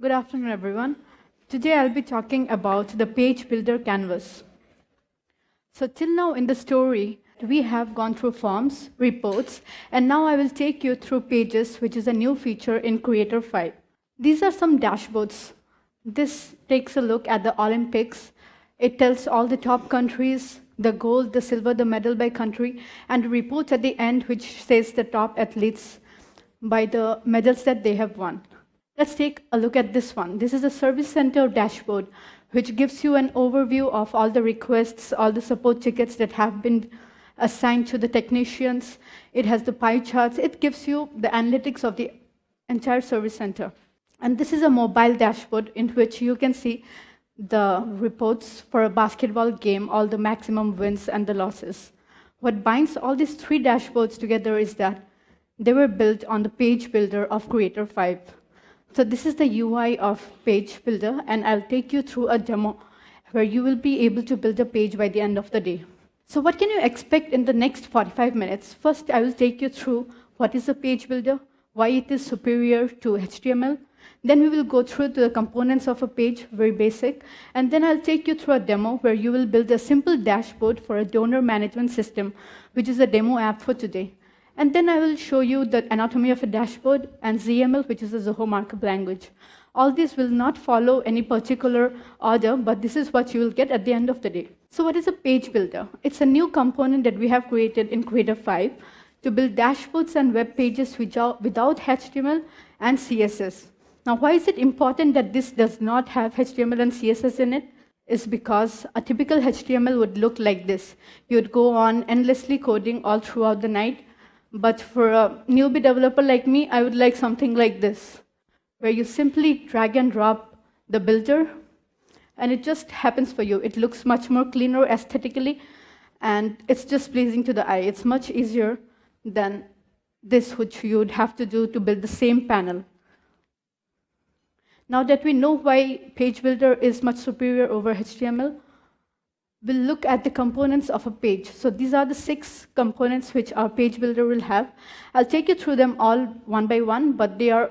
Good afternoon, everyone. Today I'll be talking about the page builder canvas. So till now in the story, we have gone through forms, reports, and now I will take you through pages, which is a new feature in Creator 5. These are some dashboards. This takes a look at the Olympics. It tells all the top countries, the gold, the silver, the medal by country, and reports at the end, which says the top athletes by the medals that they have won. Let's take a look at this one. This is a service center dashboard, which gives you an overview of all the requests, all the support tickets that have been assigned to the technicians. It has the pie charts. It gives you the analytics of the entire service center. And this is a mobile dashboard in which you can see the reports for a basketball game, all the maximum wins and the losses. What binds all these three dashboards together is that they were built on the page builder of Creator 5. So this is the UI of Page Builder, and I'll take you through a demo where you will be able to build a page by the end of the day. So what can you expect in the next 45 minutes? First, I will take you through what is a page builder, why it is superior to HTML. Then we will go through to the components of a page, very basic. And then I'll take you through a demo where you will build a simple dashboard for a donor management system, which is a demo app for today. And then I will show you the anatomy of a dashboard and ZML, which is a Zoho markup language. All these will not follow any particular order, but this is what you will get at the end of the day. So what is a page builder? It's a new component that we have created in Creator 5 to build dashboards and web pages without HTML and CSS. Now, why is it important that this does not have HTML and CSS in it? Is because a typical HTML would look like this. You'd go on endlessly coding all throughout the night. But for a newbie developer like me, I would like something like this, where you simply drag and drop the builder, and it just happens for you. It looks much more cleaner aesthetically, and it's just pleasing to the eye. It's much easier than this, which you would have to do to build the same panel. Now that we know why Page Builder is much superior over HTML, we'll look at the components of a page. So these are the 6 components which our page builder will have. I'll take you through them all one by one, but they are,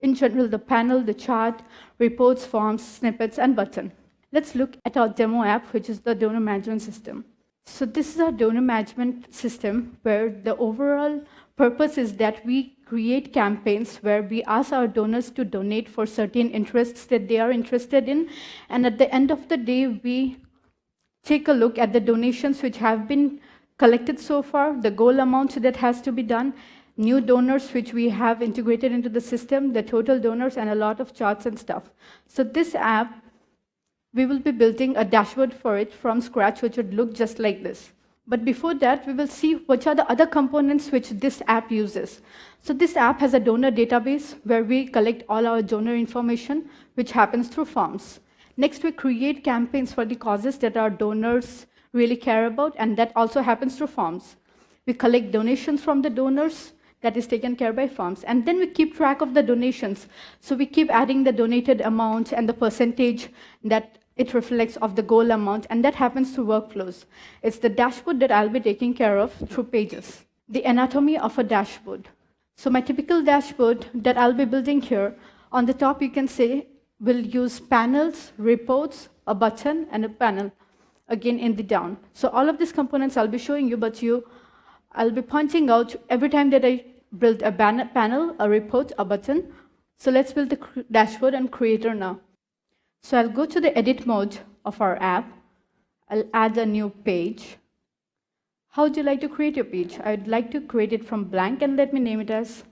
in general, the panel, the chart, reports, forms, snippets, and button. Let's look at our demo app, which is the donor management system. So this is our donor management system, where the overall purpose is that we create campaigns where we ask our donors to donate for certain interests that they are interested in. And at the end of the day, we take a look at the donations which have been collected so far, the goal amount that has to be done, new donors which we have integrated into the system, the total donors, and a lot of charts and stuff. So this app, we will be building a dashboard for it from scratch, which would look just like this. But before that, we will see which are the other components which this app uses. So this app has a donor database where we collect all our donor information, which happens through forms. Next, we create campaigns for the causes that our donors really care about, and that also happens through forms. We collect donations from the donors, that is taken care by forms, and then we keep track of the donations. So we keep adding the donated amount and the percentage that it reflects of the goal amount, and that happens through workflows. It's the dashboard that I'll be taking care of through pages. The anatomy of a dashboard. So my typical dashboard that I'll be building here, on the top you can say, we'll use panels, reports, a button, and a panel, again in the down. So all of these components I'll be showing you, but I'll be pointing out every time that I build a panel, a report, a button. So let's build the dashboard and creator now. So I'll go to the edit mode of our app. I'll add a new page. How would you like to create your page? I'd like to create it from blank, and let me name it as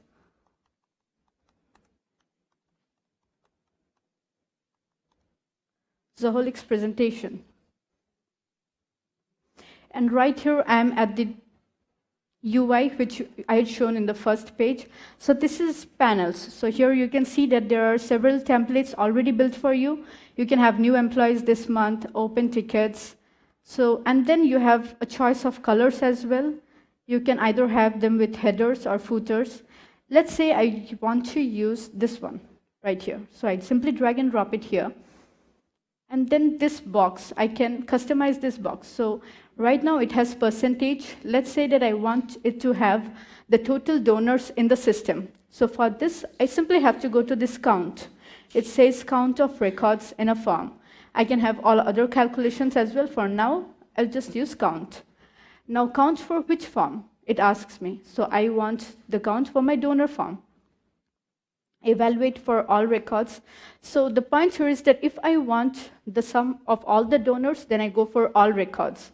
Zoholic's presentation. And right here, I'm at the UI, which I had shown in the first page. So this is panels. So here you can see that there are several templates already built for you. You can have new employees this month, open tickets. So, and then you have a choice of colors as well. You can either have them with headers or footers. Let's say I want to use this one right here. So I'd simply drag and drop it here. And then this box, I can customize this box. So right now it has percentage. Let's say that I want it to have the total donors in the system. So for this, I simply have to go to this count. It says count of records in a form. I can have all other calculations as well. For now, I'll just use count. Now count for which form? It asks me. So I want the count for my donor form. Evaluate for all records. So the point here is that if I want the sum of all the donors, then I go for all records.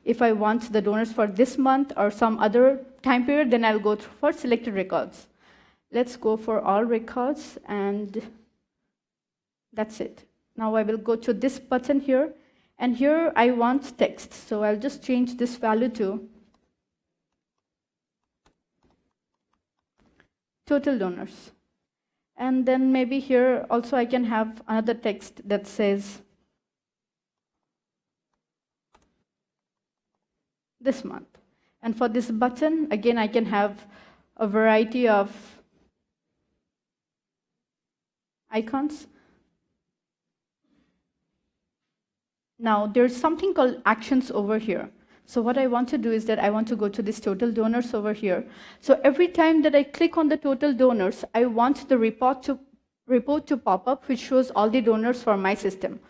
If I want the donors for this month or some other time period, then I'll go for selected records. Let's go for all records, and that's it. Now I will go to this button here, and here I want text. So I'll just change this value to total donors. And then maybe here also I can have another text that says this month. And for this button, again, I can have a variety of icons. Now, there's something called actions over here. So what I want to do is that I want to go to this total donors over here. So every time that I click on the total donors, I want the report to pop up, which shows all the donors for my system.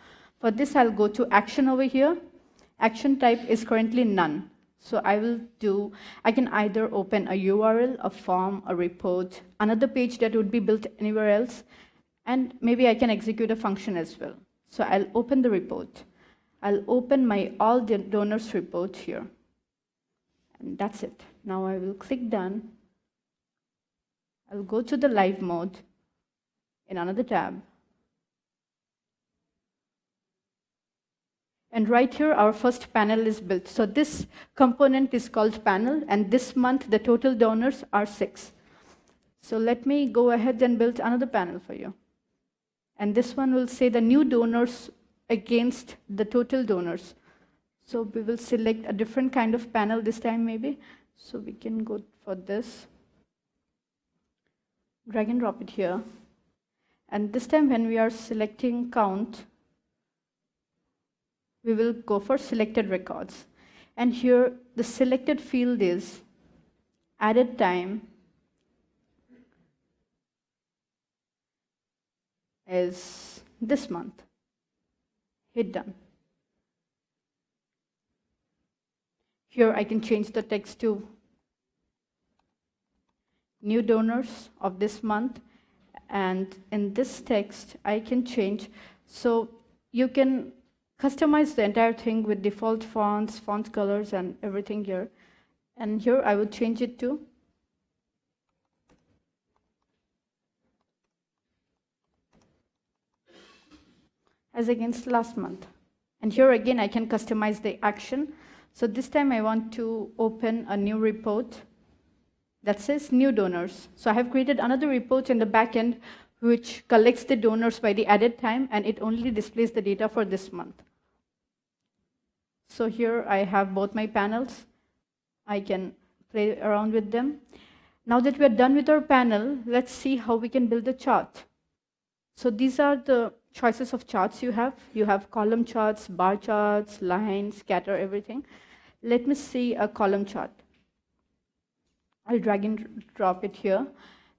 For this, I'll go to action over here. Action type is currently none. So I can either open a URL, a form, a report, another page that would be built anywhere else, and maybe I can execute a function as well. So I'll open the report. I'll open my all donors report here. And that's it. Now I will click done. I'll go to the live mode in another tab. And right here, our first panel is built. So this component is called panel, and this month the total donors are 6. So let me go ahead and build another panel for you. And this one will say the new donors against the total donors. So we will select a different kind of panel this time maybe. So we can go for this. Drag and drop it here. And this time when we are selecting count, we will go for selected records. And here the selected field is added time is this month. Hit done. Here I can change the text to new donors of this month, and in this text I can change. So you can customize the entire thing with default fonts, font colors, and everything here. And here I would change it to as against last month. And here again, I can customize the action. So this time I want to open a new report that says new donors. So I have created another report in the backend which collects the donors by the added time, and it only displays the data for this month. So here I have both my panels. I can play around with them. Now that we are done with our panel, let's see how we can build a chart. So these are the choices of charts you have. You have column charts, bar charts, lines, scatter, everything. Let me see a column chart. I'll drag and drop it here.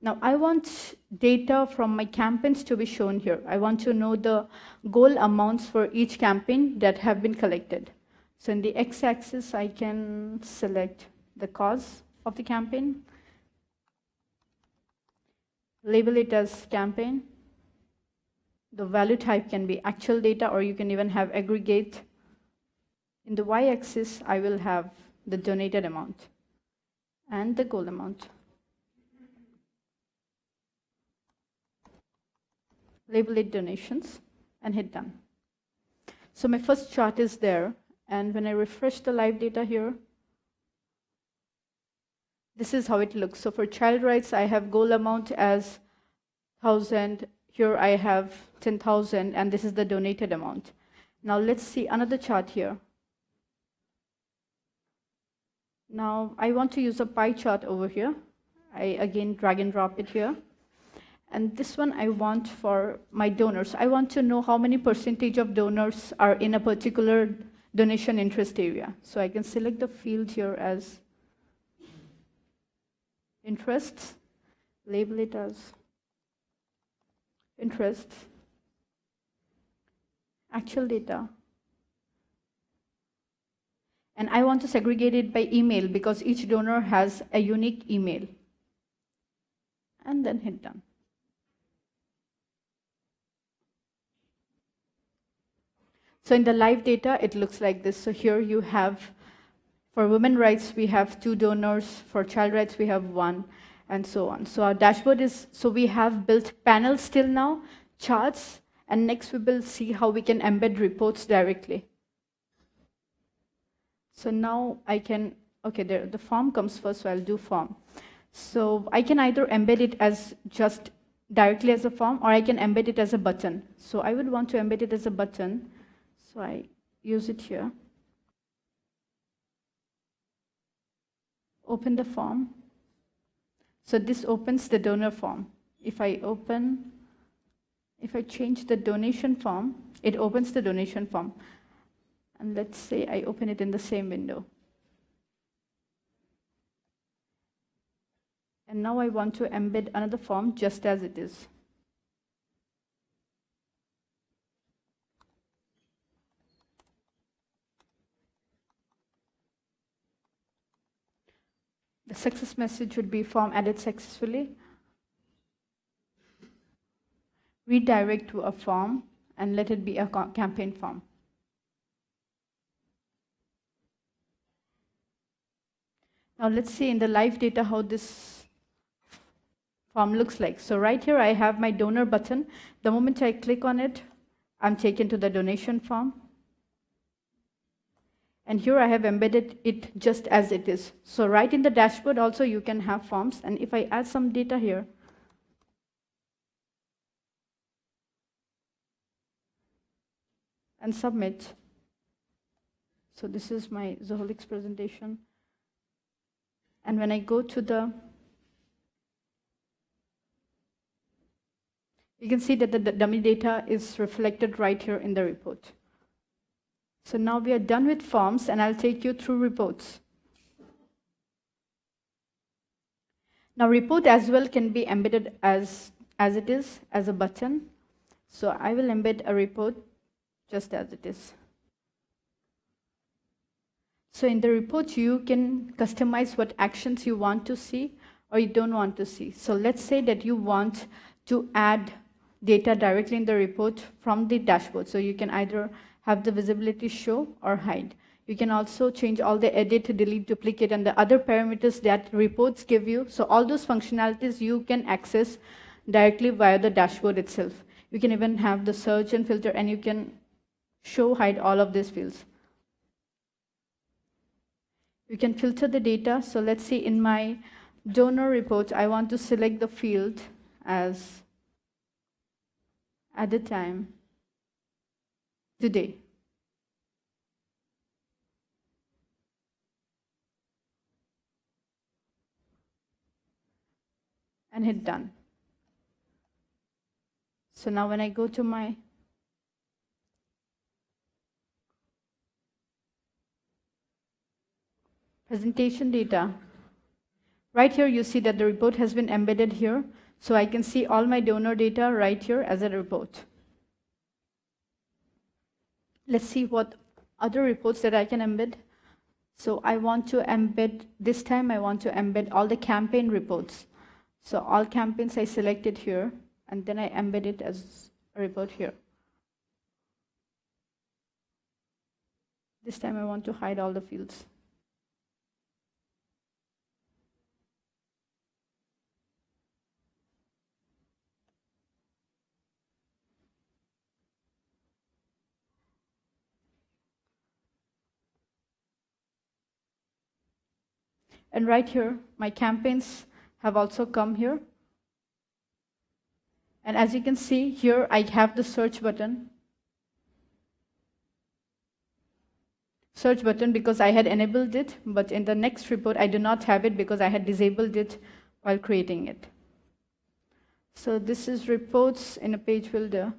Now I want data from my campaigns to be shown here. I want to know the goal amounts for each campaign that have been collected. So in the x-axis, I can select the cause of the campaign, label it as campaign. The value type can be actual data, or you can even have aggregate. In the y-axis, I will have the donated amount and the goal amount. Label it donations and hit done. So my first chart is there, and when I refresh the live data here, this is how it looks. So for child rights, I have goal amount as 1,000. Here I have 10,000, and this is the donated amount. Now let's see another chart here. Now I want to use a pie chart over here. I again drag and drop it here. And this one I want for my donors. I want to know how many percentage of donors are in a particular donation interest area. So I can select the field here as interests, label it as interests, actual data. And I want to segregate it by email because each donor has a unique email. And then hit done. So in the live data, it looks like this. So here you have, for women rights, we have 2 donors. For child rights, we have 1, and so on. So our dashboard is, so we have built panels till now, charts, and next we will see how we can embed reports directly. So now I can, okay, the form comes first, so I'll do form. So I can either embed it as just directly as a form, or I can embed it as a button. So I would want to embed it as a button. So I use it here. Open the form. So this opens the donor form. If I change the donation form, it opens the donation form. And let's say I open it in the same window. And now I want to embed another form just as it is. The success message would be form added successfully. Redirect to a form and let it be a campaign form. Now let's see in the live data how this form looks like. So right here I have my donor button. The moment I click on it, I'm taken to the donation form. And here I have embedded it just as it is. So right in the dashboard also you can have forms. And if I add some data here, and submit. So this is my Zoho presentation. And when I go to you can see that the dummy data is reflected right here in the report. So now we are done with forms, and I'll take you through reports. Now report as well can be embedded as it is, as a button. So I will embed a report just as it is. So in the report, you can customize what actions you want to see or you don't want to see. So let's say that you want to add data directly in the report from the dashboard. So you can either have the visibility show or hide. You can also change all the edit, delete, duplicate, and the other parameters that reports give you. So all those functionalities you can access directly via the dashboard itself. You can even have the search and filter, and you can show, hide all of these fields. You can filter the data. So let's see in my donor report, I want to select the field as at the time today. And hit done. So now when I go to my presentation data, right here you see that the report has been embedded here. So I can see all my donor data right here as a report. Let's see what other reports that I can embed. So I want to embed, this time I want to embed all the campaign reports. So all campaigns I selected here, and then I embed it as a report here. This time I want to hide all the fields. And right here, my campaigns have also come here. And as you can see here, I have the search button. Search button because I had enabled it, but in the next report, I do not have it because I had disabled it while creating it. So this is reports in a page builder.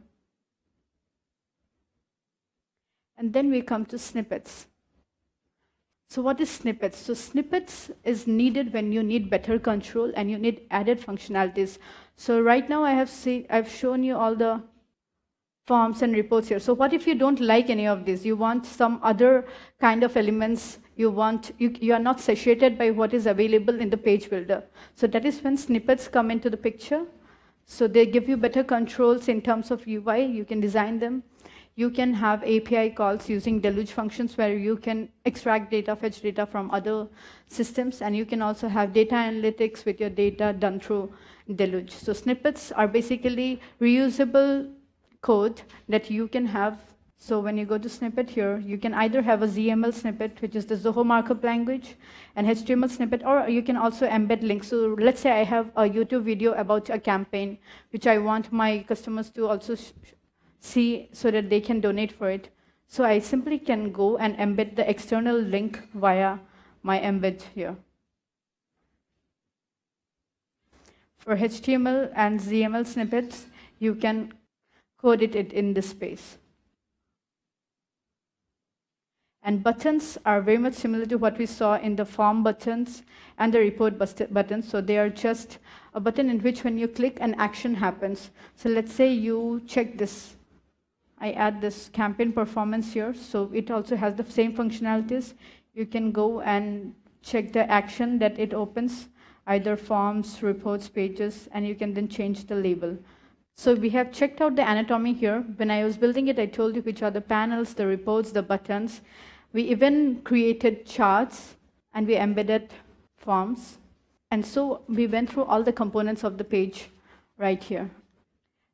And then we come to snippets. So what is snippets? So snippets is needed when you need better control and you need added functionalities. So right now I've shown you all the forms and reports here. So what if you don't like any of these? You want some other kind of elements. You are not satiated by what is available in the page builder. So that is when snippets come into the picture. So they give you better controls in terms of UI. You can design them. You can have API calls using deluge functions where you can extract data, fetch data from other systems, and you can also have data analytics with your data done through deluge. So snippets are basically reusable code that you can have. So when you go to snippet here, you can either have a ZML snippet, which is the Zoho markup language, an HTML snippet, or you can also embed links. So let's say I have a YouTube video about a campaign, which I want my customers to also see so that they can donate for it. So I simply can go and embed the external link via my embed here. For HTML and ZML snippets, you can code it in this space. And buttons are very much similar to what we saw in the form buttons and the report buttons. So they are just a button in which when you click, an action happens. So let's say you check this. I add this campaign performance here. So it also has the same functionalities. You can go and check the action that it opens, either forms, reports, pages, and you can then change the label. So we have checked out the anatomy here. When I was building it, I told you which are the panels, the reports, the buttons. We even created charts, and we embedded forms. And so we went through all the components of the page right here.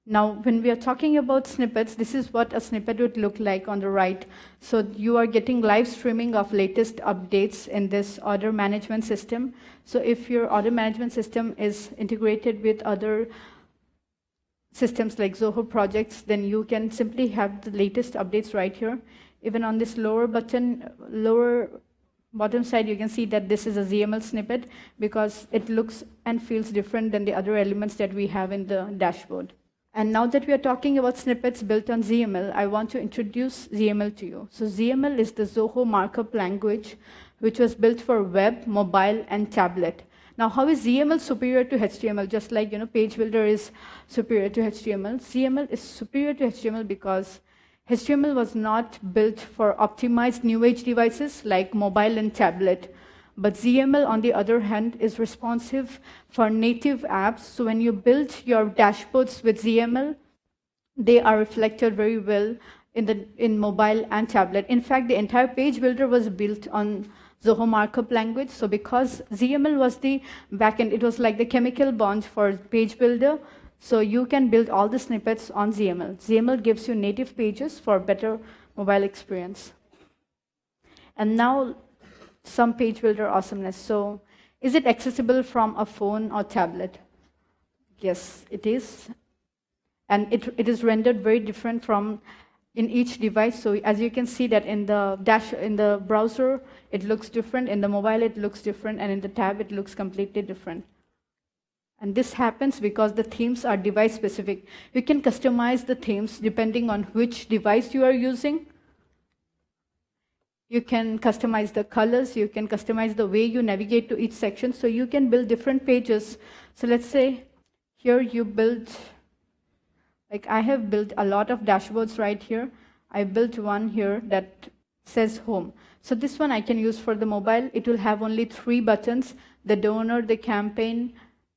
Now, when we are talking about snippets, this is what a snippet would look like on the right. So you are getting live streaming of latest updates in this order management system. So if your order management system is integrated with other systems like Zoho projects, then you can simply have the latest updates right here. Even on this lower bottom side, you can see that this is a ZML snippet because it looks and feels different than the other elements that we have in the dashboard. And now that we are talking about snippets built on ZML, I want to introduce ZML to you. So ZML is the Zoho markup language, which was built for web, mobile, and tablet. Now, how is ZML superior to HTML? Just like Page Builder is superior to HTML, ZML is superior to HTML because HTML was not built for optimized new age devices like mobile and tablet. But ZML, on the other hand, is responsive for native apps. So when you build your dashboards with ZML, they are reflected very well in mobile and tablet. In fact, the entire Page Builder was built on Zoho markup language. So because ZML was the backend, it was like the chemical bond for Page Builder. So you can build all the snippets on ZML. ZML gives you native pages for better mobile experience. And now some Page Builder awesomeness. So is it accessible from a phone or tablet? Yes, it is. And it is rendered very different from in each device. So as you can see that in the browser, it looks different. In the mobile, it looks different. And in the tab, it looks completely different. And this happens because the themes are device specific. You can customize the themes depending on which device you are using. You can customize the colors. You can customize the way you navigate to each section. So you can build different pages. So let's say here you build, like I have built a lot of dashboards right here. I built one here that says home. So this one I can use for the mobile. It will have only 3 buttons, the donor, the campaign,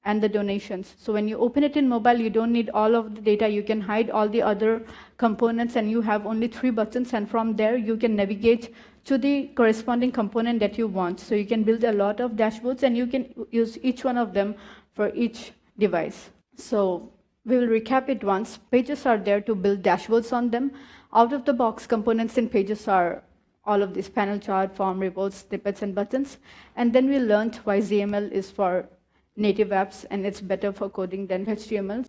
and the donations. So when you open it in mobile, you don't need all of the data. You can hide all the other components, and you have only 3 buttons. And from there, you can navigate to the corresponding component that you want. So you can build a lot of dashboards, and you can use each one of them for each device. So we will recap it once. Pages are there to build dashboards on them. Out of the box, components in pages are all of these: panel chart, form, reports, snippets, and buttons. And then we learned why ZML is for native apps, and it's better for coding than HTML.